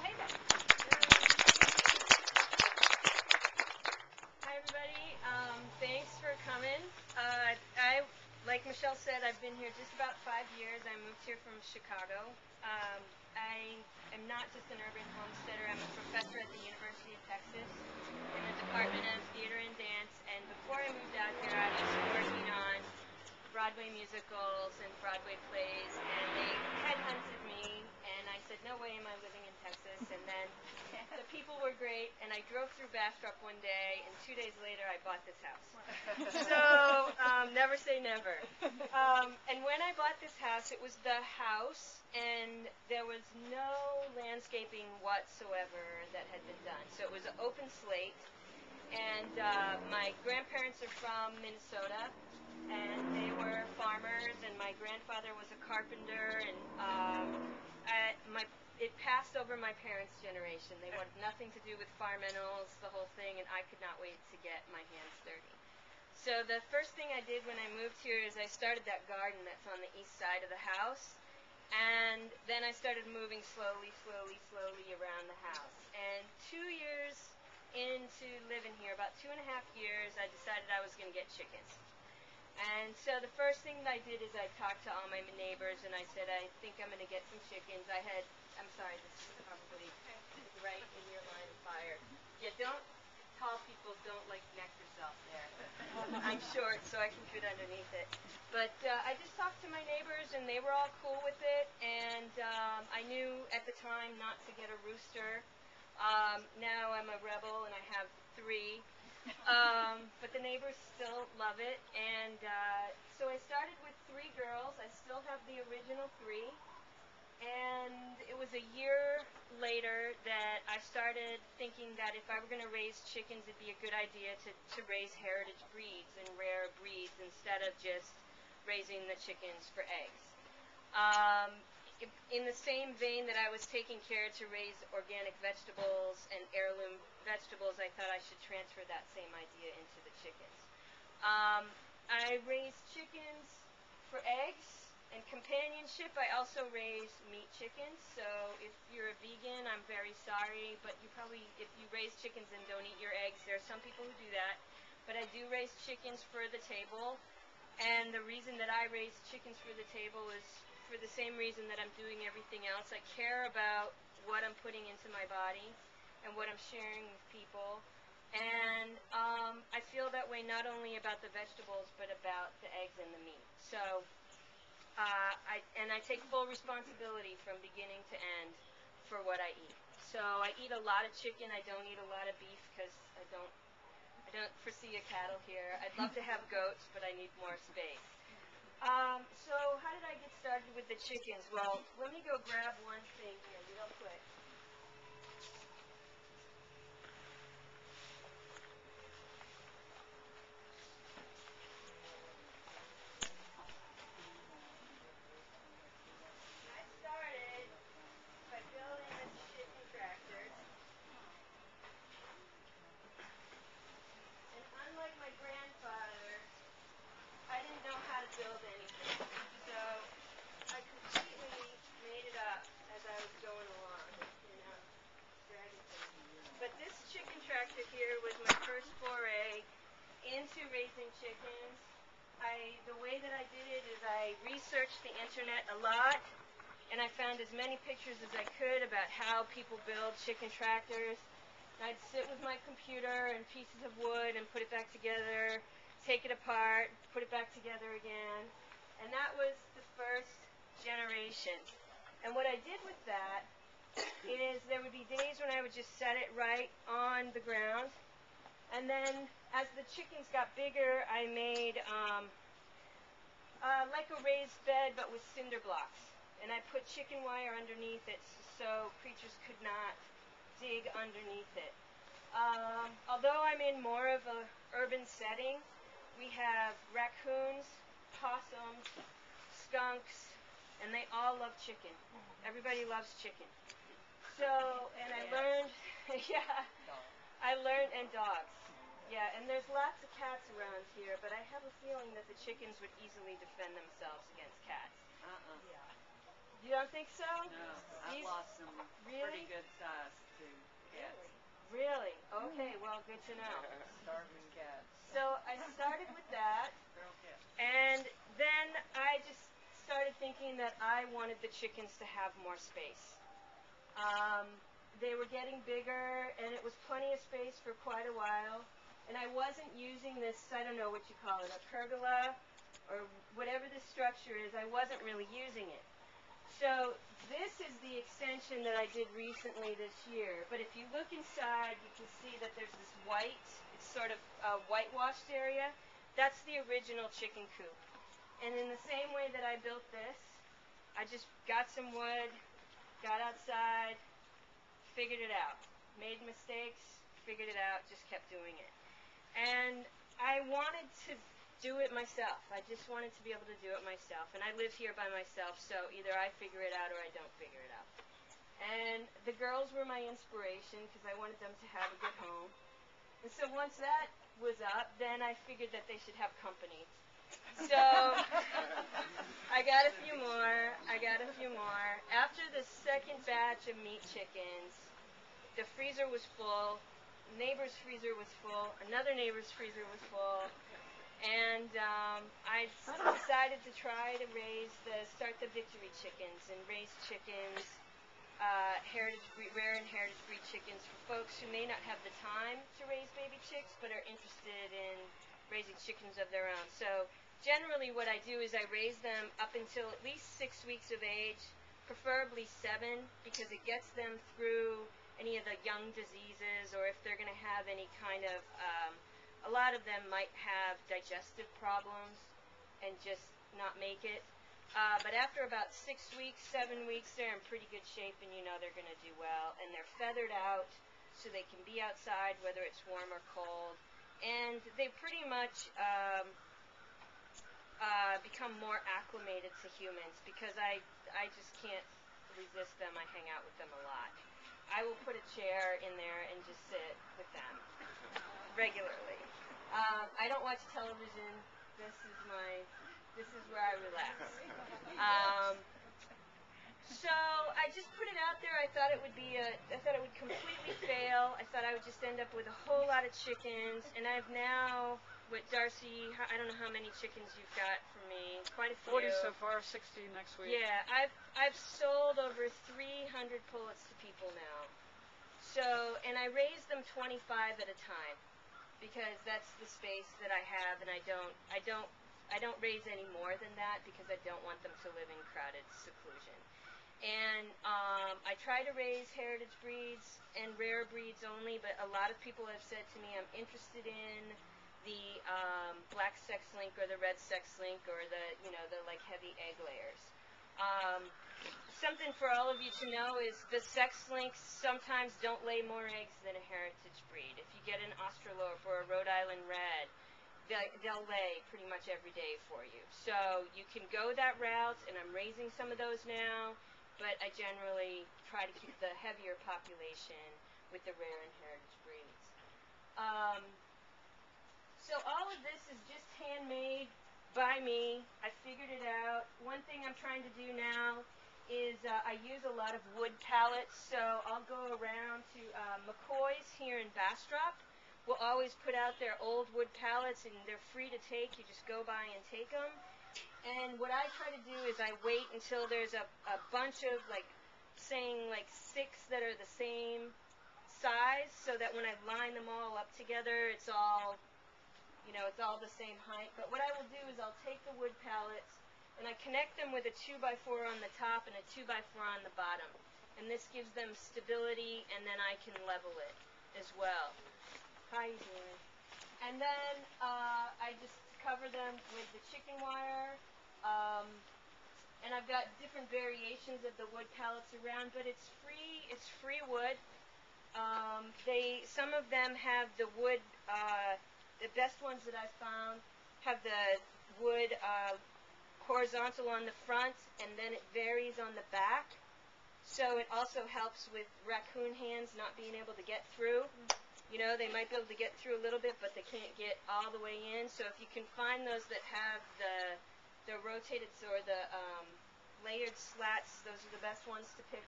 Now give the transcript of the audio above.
Michelle Habeck. Hi everybody, thanks for coming. Like Michelle said, I've been here just about 5 years. I moved here from Chicago. I am not just an urban homesteader, I'm a professor at the University of Texas in the Department of Theater and Dance, and before I moved out here I was working on Broadway musicals and Broadway plays, and they headhunted me, and I said, no way am I living in Texas, and then the people were great, and I drove through Bastrop one day, and 2 days later I bought this house. So, never say never. And when I bought this house, it was the house, and there was no landscaping whatsoever that had been done. So it was an open slate, and my grandparents are from Minnesota, and they were farmers, and my grandfather was a carpenter, and it passed over my parents' generation. They wanted nothing to do with farm animals, the whole thing, and I could not wait to get my hands dirty. So the first thing I did when I moved here is I started that garden that's on the east side of the house, and then I started moving slowly around the house. And 2 years into living here, about 2.5 years, I decided I was going to get chickens. And so the first thing that I did is I talked to all my neighbors, and I said, I think I'm going to get some chickens. I'm sorry, this is probably right in your line of fire. Yeah, tall people don't like neck yourself there. I'm short, so I can fit underneath it. But I just talked to my neighbors, and they were all cool with it, and I knew at the time not to get a rooster. Now I'm a rebel, and I have 3. But the neighbors still love it, and so I started with 3 girls. I still have the original 3, and it was a year later that I started thinking that if I were going to raise chickens, it'd be a good idea to raise heritage breeds and rare breeds instead of just raising the chickens for eggs. In the same vein that I was taking care to raise organic vegetables and heirloom vegetables, I thought I should transfer that same idea into the chickens. I raise chickens for eggs and companionship. I also raise meat chickens, so if you're a vegan, I'm very sorry, but if you raise chickens and don't eat your eggs, there are some people who do that, but I do raise chickens for the table, and the reason that I raise chickens for the table is for the same reason that I'm doing everything else. I care about what I'm putting into my body and what I'm sharing with people, and I feel that way not only about the vegetables, but about the eggs and the meat. So I take full responsibility from beginning to end for what I eat. So I eat a lot of chicken. I don't eat a lot of beef because I don't foresee a cattle here. I'd love to have goats, but I need more space. So how did I get started with the chickens? Well, let me go grab one thing here real quick. Build anything. So I completely made it up as I was going along, But this chicken tractor here was my first foray into raising chickens. The way that I did it is I researched the internet a lot, and I found as many pictures as I could about how people build chicken tractors. And I'd sit with my computer and pieces of wood and put it back together, take it apart, put it back together again, and that was the first generation. And what I did with that is there would be days when I would just set it right on the ground, and then as the chickens got bigger, I made like a raised bed but with cinder blocks, and I put chicken wire underneath it so creatures could not dig underneath it. Although I'm in more of an urban setting, we have raccoons, possums, skunks, and they all love chicken. Everybody loves chicken. So, and I learned, and dogs. Yeah, and there's lots of cats around here, but I have a feeling that the chickens would easily defend themselves against cats. You don't think so? No, I've lost some pretty good size to cats. Really? Okay, well, good to know. Starving cats. So I started with that, Feral cats. and then I just started thinking that I wanted the chickens to have more space. They were getting bigger, and it was plenty of space for quite a while, and I wasn't using this, I don't know what you call it, a pergola, or whatever this structure is. I wasn't really using it. So this is the extension that I did recently this year. But if you look inside, you can see that there's this white, it's sort of a whitewashed area. That's the original chicken coop. And in the same way that I built this, I just got some wood, got outside, figured it out. Made mistakes, figured it out, just kept doing it. And I wanted to do it myself. I just wanted to be able to do it myself. And I live here by myself, so either I figure it out or I don't figure it out. And the girls were my inspiration because I wanted them to have a good home. And so once that was up, then I figured that they should have company. So I got a few more. After the second batch of meat chickens, the freezer was full. Neighbor's freezer was full. Another neighbor's freezer was full. And I decided to try to start the victory chickens and raise chickens, rare and heritage breed chickens for folks who may not have the time to raise baby chicks but are interested in raising chickens of their own. So generally what I do is I raise them up until at least 6 weeks of age, preferably 7, because it gets them through any of the young diseases, or if they're going to have any kind of a lot of them might have digestive problems and just not make it. But after about 6 weeks, 7 weeks, they're in pretty good shape, and you know they're going to do well. And they're feathered out so they can be outside whether it's warm or cold. And they pretty much become more acclimated to humans because I just can't resist them. I hang out with them a lot. I will put a chair in there and just sit with them regularly. I don't watch television. This is where I relax. So I just put it out there. I thought it would completely fail. I thought I would just end up with a whole lot of chickens. And I've now, with Darcy, I don't know how many chickens you've got for me. Quite a few. 40 so far, 60 next week. Yeah, I've sold over 300 pullets to people now. So, and I raise them 25 at a time because that's the space that I have, and I don't raise any more than that because I don't want them to live in crowded seclusion. And I try to raise heritage breeds and rare breeds only, but a lot of people have said to me, I'm interested in the black sex link or the red sex link or the like heavy egg layers. Something for all of you to know is the sex links sometimes don't lay more eggs than a heritage breed. If you get an Australope or a Rhode Island Red, they'll lay pretty much every day for you. So you can go that route, and I'm raising some of those now, but I generally try to keep the heavier population with the rare and heritage breeds. So all of this is just handmade by me. I figured it out. One thing I'm trying to do now is I use a lot of wood pallets, so I'll go around to McCoy's here in Bastrop. Will always put out their old wood pallets, and they're free to take. You just go by and take them. And what I try to do is I wait until there's a bunch of, like, saying, like 6 that are the same size, so that when I line them all up together, it's all, it's all the same height. But what I will do is I'll take the wood pallets, and I connect them with a 2x4 on the top and a 2x4 on the bottom. And this gives them stability, and then I can level it as well. How you doing? And then I just cover them with the chicken wire. And I've got different variations of the wood pallets around, but it's free wood. Some of them have the wood, the best ones that I've found have the wood horizontal on the front, and then it varies on the back. So it also helps with raccoon hands not being able to get through. They might be able to get through a little bit, but they can't get all the way in. So if you can find those that have the rotated or the layered slats. Those are the best ones to pick